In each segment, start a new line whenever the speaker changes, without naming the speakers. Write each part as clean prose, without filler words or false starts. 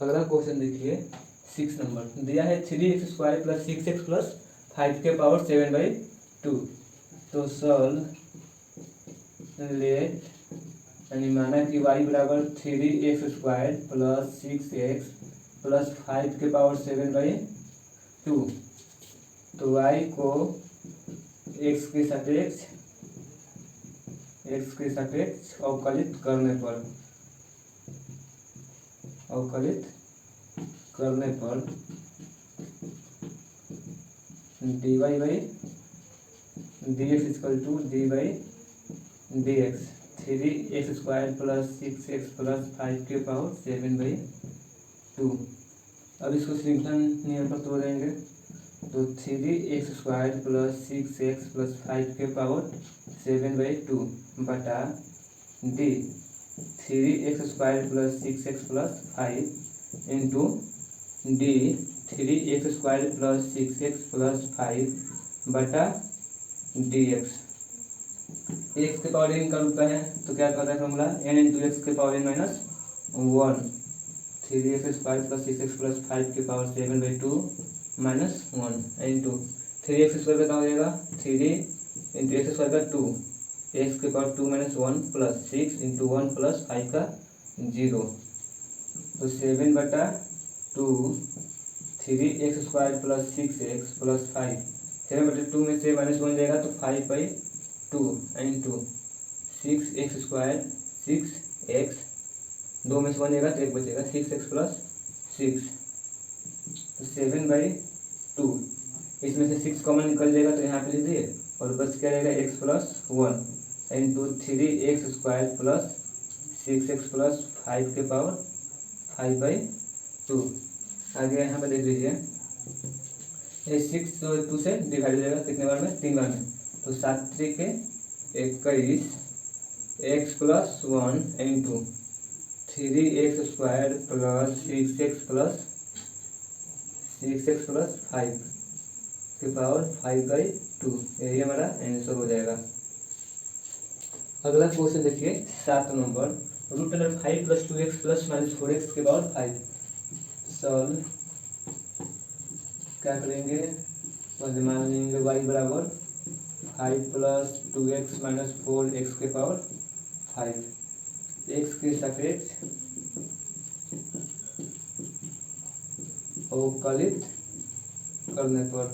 अगला क्वेश्चन देखिए 6 नंबर दिया है 3x² + 6x + 5 के पावर 7/2। तो सॉल्व लेट यानी माना कि y बराबर 3x² + 6x + 5 के पावर 7/2। तो y को x के सापेक्ष अवकलित करने पर dy/dx = dy/dx 3x² + 6x + 5 के पावर 7/2। अब इसको श्रृंखला नियम पर तोड़ देंगे। तो 3x² + 6x + 5 के पावर 7/2 बटा D 3x² + 6x + 5 into D 3x² + 6x + 5 बटा dx। x के पावर n का रूप है तो क्या कहता है फॉर्मूला n इंटू एक्स के पावर n - 1 3x² + 6x + 5 के पावर 7/2 -1 इंटू 3x² का क्या हो जाएगा 3 इंटू x² का 2 x के पावर 2 - 1 + 6 इंटू 1 + 5 का 0। तो 7/2 3x² + 6x + 5 7/2 में से -1 जाएगा तो 5/2 इंटू 6x² 6x 2 में से 1 जाएगा तो 1 बचेगा 6x + 6 तो 7/2 इसमें से 6 कॉमन निकल जाएगा तो यहाँ पे लिख दिए और बच क्या रहेगा x + 1 इंटू 3x² + 6x + 5 के पावर 5/2। आगे यहाँ पे देख लीजिए ये 6 2 से डिवाइड हो जाएगा कितने बार में 3 बार में। तो 7 × 3 = 21 x + 1 इंटू 3x² + 6x + 5 के पावर 5/2 यही हमारा आंसर हो जाएगा। अगला क्वेश्चन देखिए 7 नंबर √5 + 2x + -4x के पावर 5। सॉल्व क्या करेंगे पहले मान लेंगे y बराबर 5 + 2x - 4x के पावर 5 x के सापेक्ष अवकलित करने पर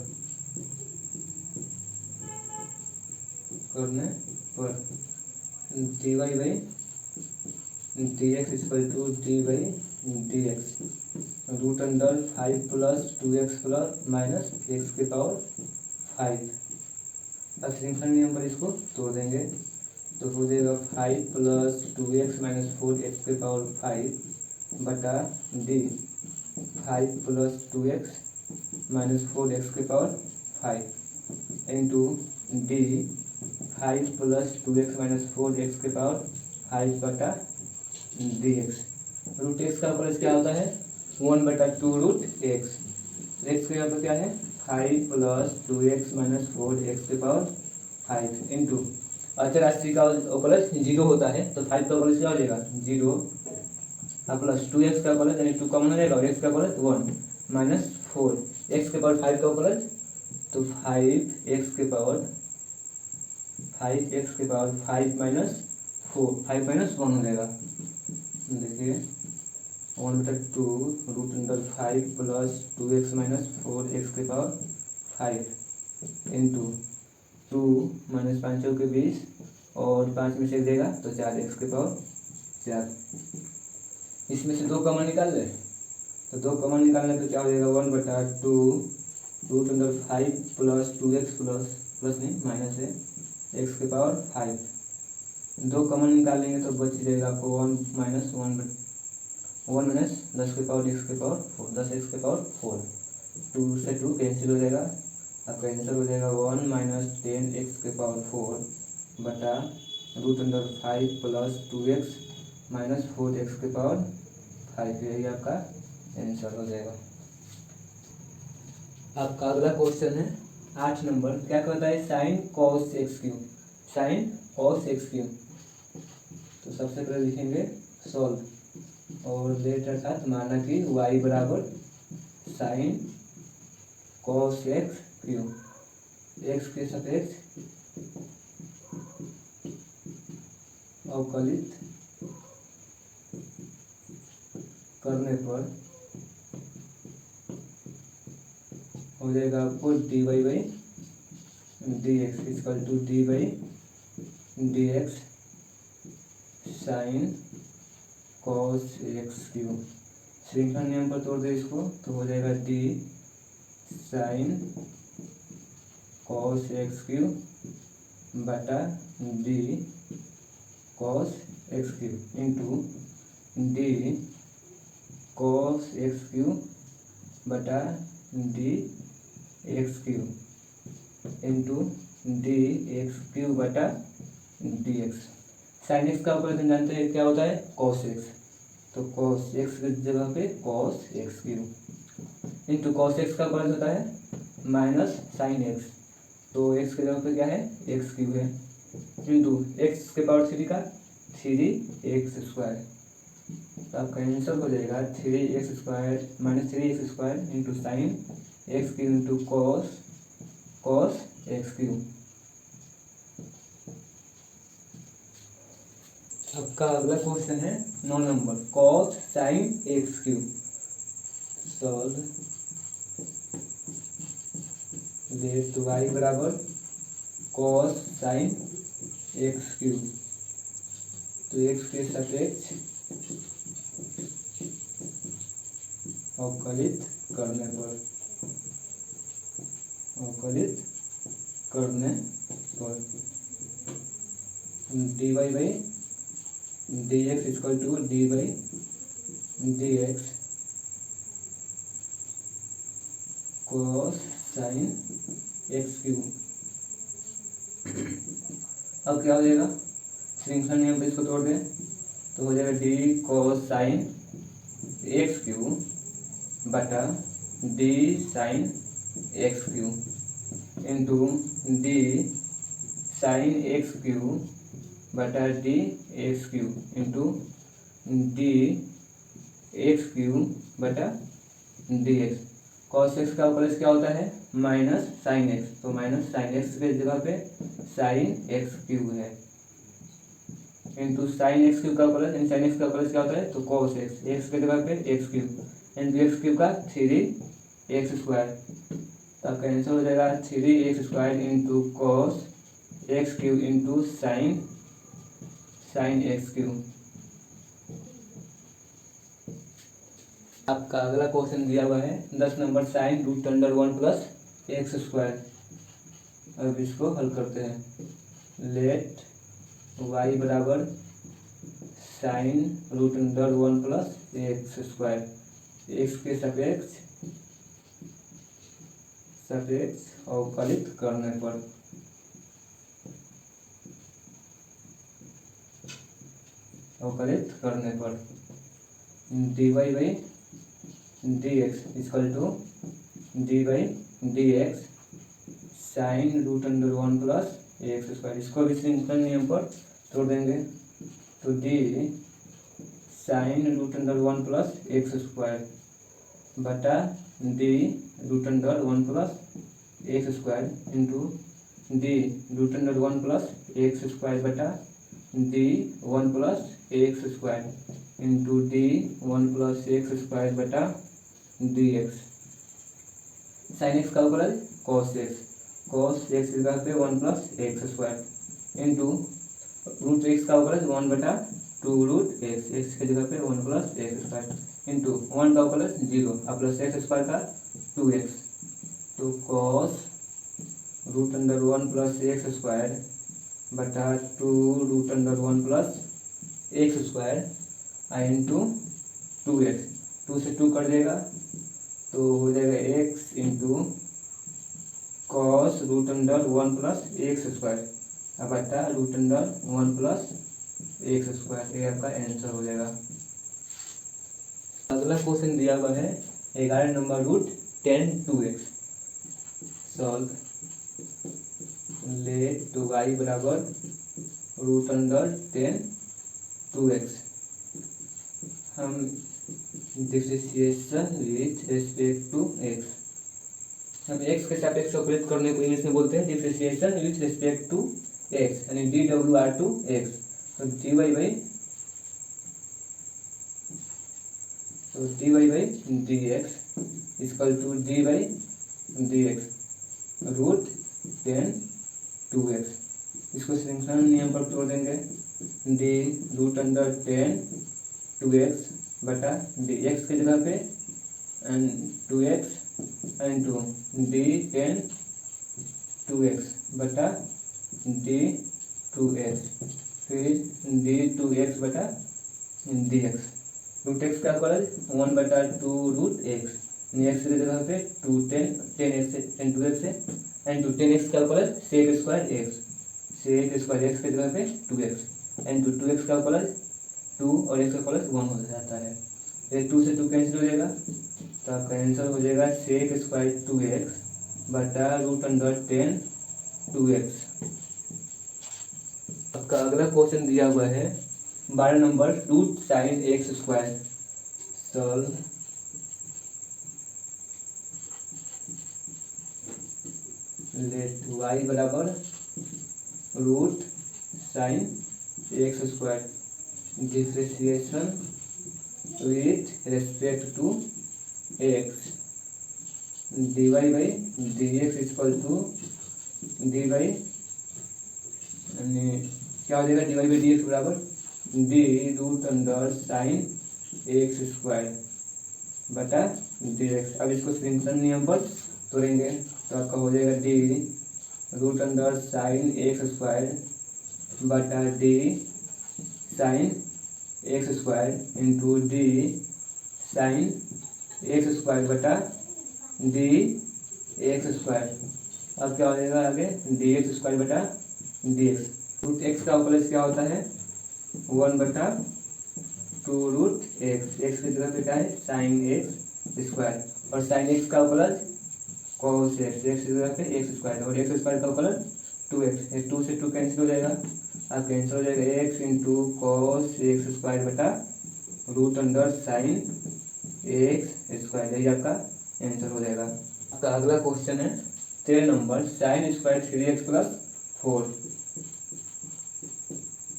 dy/dx = dy/dx √5 + 2x + -x के पावर 5। अब श्रृंखला नियम पर इसको तोड़ देंगे तो हो जाएगा 5 + 2x - 4x के पावर 5 बटा डी 5 + 2x - 4x के power 5 into D 5 + 2x - 4x के पावर 5 बटा dx। √x का प्लस क्या होता है 1/2 √x। x के यहाँ पर क्या है 5 + 2x - 4x के पावर 5 इंटू अचर राशि का प्लस 0 होता है तो 5 का प्लस क्या हो जाएगा 0 प्लस 2x का प्लस यानी 2 कॉमन हो जाएगा और x का प्लस 1 - 4 x के पावर 5 का प्लस तो 5x के पावर 5 -4 5 - 1 हो जाएगा। देखिए 1/2 √5 + 2x - 4x के पावर 5 इंटू 2 - 5 × 20 और 5 में से देगा तो 4x के पावर 4। इसमें से 2 कॉमन निकाल ले तो 2 कॉमन निकालने तो क्या हो जाएगा 1/2 √5 + 2x प्लस नहीं माइनस है x के पावर 5 2 कॉमन निकालेंगे तो बच जाएगा आपको 1 - 10 के पावर x के पावर 4 10x के पावर 4 2 से 2 कैंसिल हो जाएगा आपका आंसर हो जाएगा 1 - 10x के पावर 4 बटा √5 + 2x - 4x के पावर 5 यही आपका आंसर हो जाएगा। आपका अगला क्वेश्चन है 8 नंबर क्या कहता है sin cos x3। तो सबसे पहले लिखेंगे सॉल्व और लेट अर्थात माना कि y बराबर sine cos x q, x के सापेक्ष अवकलित करने पर हो जाएगा आपको d y by d x equal to d by d x sine cos x q. श्रृंखला नियम पर तोड़ दे इसको तो हो जाएगा d sine cos x q बटा d cos x Q into d cos x q बटा d x Q into d x q बटा डी एक्स। साइन एक्स का ऑपरेशन जानते हैं क्या होता है, कॉस एक्स, तो कॉस एक्स की जगह पे cos x Q into cos x का ऑपरेशन होता है माइनस साइन एक्स, तो एक्स की जगह पे क्या है एक्स क्यू है इंटू एक्स के पावर थ्री का थ्री एक्स स्क्वायर, तो आपका आंसर हो जाएगा three x square minus three x square into sine x Q into cos cos x cube. आपका अगला क्वेश्चन है 9 number cos sine x cube. Solve let y बराबर cos sine x cube, तो x के सापेक्ष अवकलित करने पर d y by d x equal to d by d x cos sine x cube. अब क्या हो जाएगा, श्रृंखला नियम पे इसको तोड़ दें तो हो जाएगा d cos sine x q बटा d sine x Q into d sine x q बटा d x Q into d x q बटा डी एक्स। कॉस एक्स का प्लस क्या होता है माइनस साइन एक्स, तो माइनस साइन एक्स के जगह पे साइन एक्स क्यू है इंटू साइन एक्स क्यू का प्लस साइन एक्स का प्लस क्या होता है तो कॉस एक्स, एक्स के जगह पे x Q into x Q का थ्री एक्स स्क्वायर, तो आपका आंसर हो जाएगा three x square into cos x Q into sine x cube. आपका अगला क्वेश्चन दिया हुआ है 10 number sine root under one plus x square. अब इसको हल करते हैं। लेट वाई बराबर sine root under one plus x square, x के सापेक्ष अवकलित करने पर d y by d x equal to d by d x sine root under one plus x square, इसको भी श्रृंखला नियम पर तोड़ देंगे तो d sine root under one plus x square बटा d root under one plus x square into d root under one plus x square बटा d one plus x square into d one plus x square बटा d x. Sine x का ऊपर cos x की जगह पे one plus x square into root x का ऊपर one बटा टू रूट एक्स, एक्स की जगह पे one plus x square into one का प्लस जीरो और प्लस एक्स स्क्वायर का टू एक्स, तो cos root under one plus x square बटा टू root under one plus x square into two x, two से टू कट जाएगा तो हो जाएगा x into cos root under one plus x square बटा root under one plus x square, ये आपका आंसर हो जाएगा। अगला क्वेश्चन दिया हुआ है 11 number root 10 2x। Solve let to y बराबर रूट अंडर 10 2x। हम differentiation with respect to x, हम एक्स के सापेक्ष ऑपरेट करने को इंग्लिश में बोलते हैं differentiation with respect to x, यानी DWR2x। तो dy by dx equal to d by dx root 10 2x। इसको श्रृंखला नियम पर तोड़ देंगे, d रूट अंडर 10 2x बटा d, x की जगह पे and 2x and 2 d 10 2x बटा d 2x, फिर d 2x बटा dx। रूट एक्स का कॉलेज 1/2 रूट एक्स, एक्स की जगह पे 2 10 2x है एंड 10x का कॉलेज सेक स्क्वायर एक्स की जगह पे 2x एंड 2x का कॉलेज 2 और x का कॉलेज 1 हो जाता है। ये 2 से 2 कैंसिल हो जाएगा, तो आपका आंसर हो जाएगा सेक स्क्वायर 2x बटा रूट अंडर 10 2x। आपका अगला क्वेश्चन दिया हुआ है 12 number, root sine x square. Solve let y बराबर root sine x square differentiation with respect to x dy by dx equal to dy क्या हो जाएगा, dy बाई dx बराबर d root under sine x square बटा dx। अब इसको श्रृंखला नियम पर तोड़ेंगे, तो आपका हो जाएगा d root under sine x square बटा d sine x square into d sine x square बटा d एक्स स्क्वायर। अब क्या हो जाएगा आगे डी एक्स स्क्वायर बटा dx। रूट एक्स का प्लस क्या होता है 1/2 रूट एक्स, एक्स की जगह पे क्या है साइन एक्स स्क्वायर, और साइन एक्स का प्लस कॉस एक्स, एक्स की जगह पे एक्स स्क्वायर, और एक्स स्क्वायर का प्लस 2x, 2 से 2 कैंसिल हो जाएगा, अब कैंसिल हो जाएगा x into cos x square बटा root under sine x square. यही आपका आंसर हो जाएगा। आपका अगला क्वेश्चन है 13 number, sine square 3x plus 4।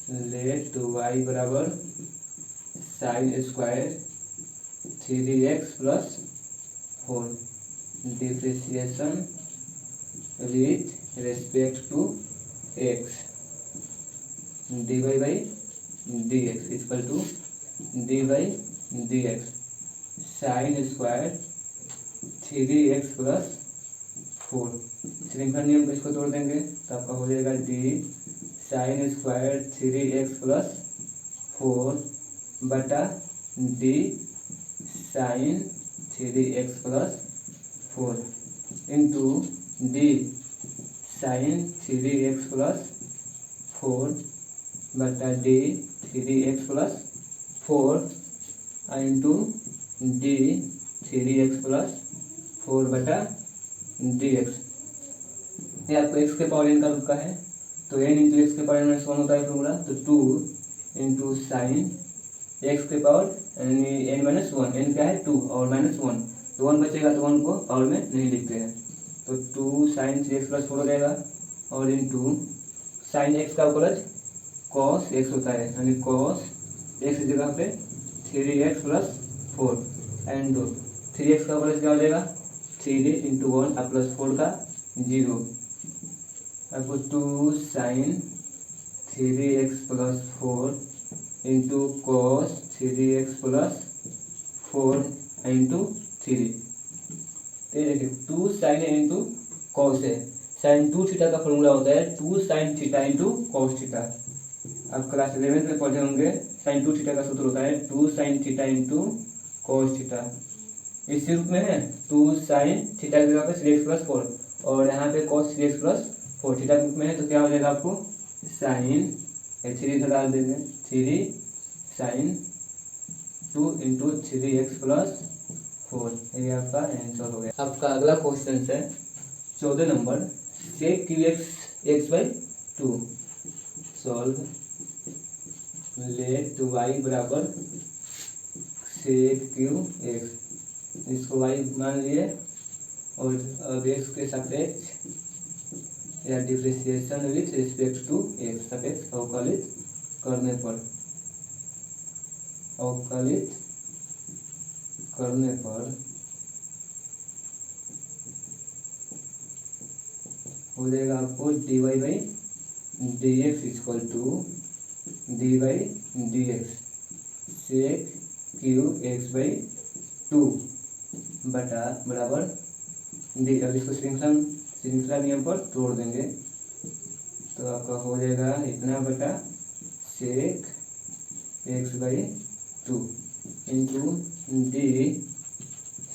Let y बराबर sine square 3x plus 4 differentiation with respect to x dy by dx equal to dy by dx sine square 3x plus 4। श्रृंखला नियम को इसको तोड़ देंगे, तो आपका हो जाएगा d sign square 3x plus 4 बटा d sine 3x plus 4 into d sine 3x plus 4 बटा d 3x plus 4 into d 3x plus 4 बटा dx। ये आपको x के पावर n का रूप का है, तो n इंटू एक्स के पावर n -1 होता है फॉर्मूला, तो 2 इंटू साइन एक्स के पावर n -1, n क्या है 2 और -1, तो 1 बचेगा, तो 1 को पावर में नहीं लिखते हैं, तो 2 साइन 3x प्लस 4 हो जाएगा, और इंटू साइन एक्स का प्लस कॉस एक्स होता है, यानी कॉस एक्स की जगह पे 3x प्लस 4 एंड 3x का प्लस क्या हो जाएगा 3 इंटू 1 और प्लस 4 का 0, आपको 2 sine 3x plus 4 into cos 3x plus 4 into 3। देखिए 2 साइन इंटू कॉस है, साइन 2 थीटा का फॉर्मूला होता है 2 sine theta into cos theta. आप क्लास 11 में पढ़े होंगे, साइन 2 थीटा का सूत्र होता है 2 sine theta into cos theta. इसी रूप में है 2 साइन थीटा की जगह पे 3x प्लस 4 और यहाँ पे कॉस 3x प्लस 4 थीटा रूप में है, तो क्या हो जाएगा आपको साइन 3 डाल देंगे 3 साइन 2 इंटू 3x प्लस 4, ये आपका आंसर हो गया। आपका अगला क्वेश्चन है 14 number, sec qx x/2। Solve let y बराबर सेक क्यू एक्स, इसको वाई मान लिए और अब एक्स के सापेक्ष या differentiation with respect to x सापेक्ष अवकलित करने पर हो जाएगा आपको dy by d x equal to d by d x sec cube x by 2 बटा बराबर डी। अब इसको श्रृंखला नियम पर तोड़ देंगे तो आपका हो जाएगा इतना बटा sec x by 2 into d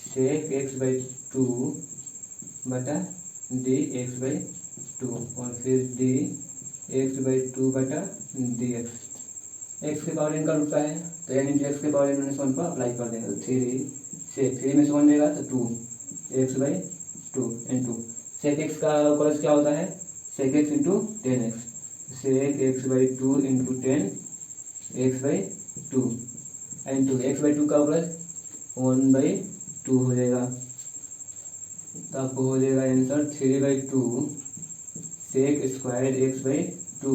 sec x by 2 बटा डी एक्स बाई 2 और फिर डी एक्स बाई 2 बटा डी एक्स के पावर एन का रूप है तो एन इंटू एक्स के पावर एन माइनस 1 पर अप्लाई कर देंगे। तो 3 में से 1 देगा तो 2 x by 2 into sec x का कॉलेज क्या होता है sec x into 10x sec x by 2 into 10 x by 2 into x by 2 का कॉलेज 1 बाई 2 हो जाएगा। तो आपको हो जाएगा answer 3/2 sec square x by 2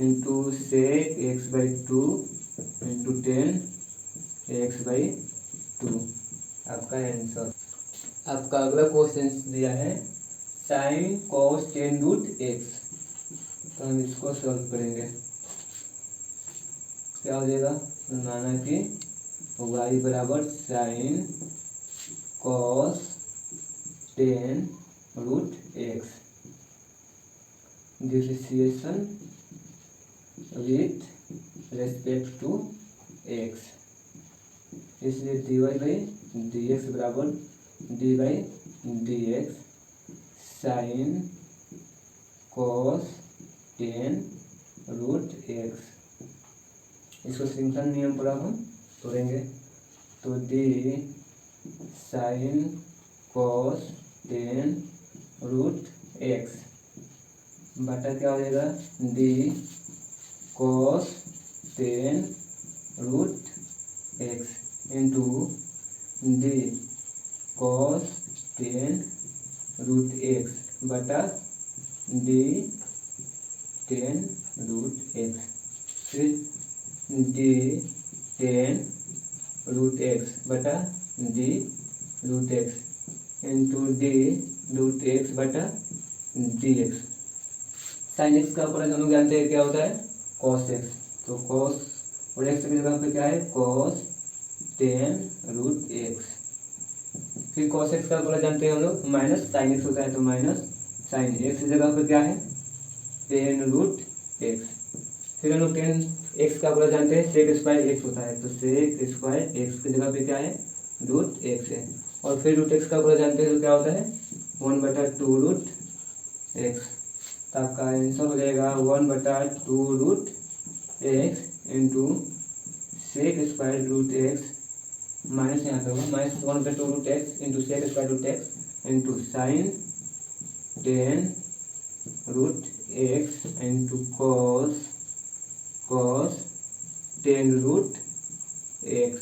into sec x by 2 into 10 x by 2 आपका आंसर। आपका अगला क्वेश्चन दिया है साइन कॉस 10 रूट एक्स। तो हम इसको सॉल्व करेंगे। क्या हो जाएगा माना कि y बराबर sine cos 10 root x differentiation with respect to x, इसलिए dy बाई डी एक्स बराबर d by d x sine cos 10 root x. इसको श्रृंखला नियम पर हम तोड़ेंगे तो d sine cos 10 root x बटा क्या हो जाएगा d cos 10 root x into d cos 10 root x बटा डी 10 रूट एक्स फिर डी 10 रूट एक्स बटा d root x into d root x बटा डी एक्स। साइन एक्स का ऊपर हम लोग जानते हैं क्या होता है कॉस एक्स, तो कॉस और एक्स की जगह पे क्या है कॉस 10 रूट एक्स। फिर कॉस एक्स का ऊपर जानते हैं हम लोग माइनस साइन एक्स होता है तो माइनस साइन एक्स की जगह पे क्या है 10 रूट एक्स। फिर हम लोग 10 एक्स का ऊपर जानते हैं सेक स्क्वायर एक्स होता है तो सेक स्क्वायर एक्स की जगह पे क्या है रूट एक्स है। और फिर रूट एक्स का ऊपर जानते हैं तो क्या होता है 1/2 रूट एक्स। तो आपका आंसर हो जाएगा 1/2 root x into sec square root x minus यहाँ पे होगा minus 1/2 root x into sec square root x into sine 10 root x into cos 10 root x.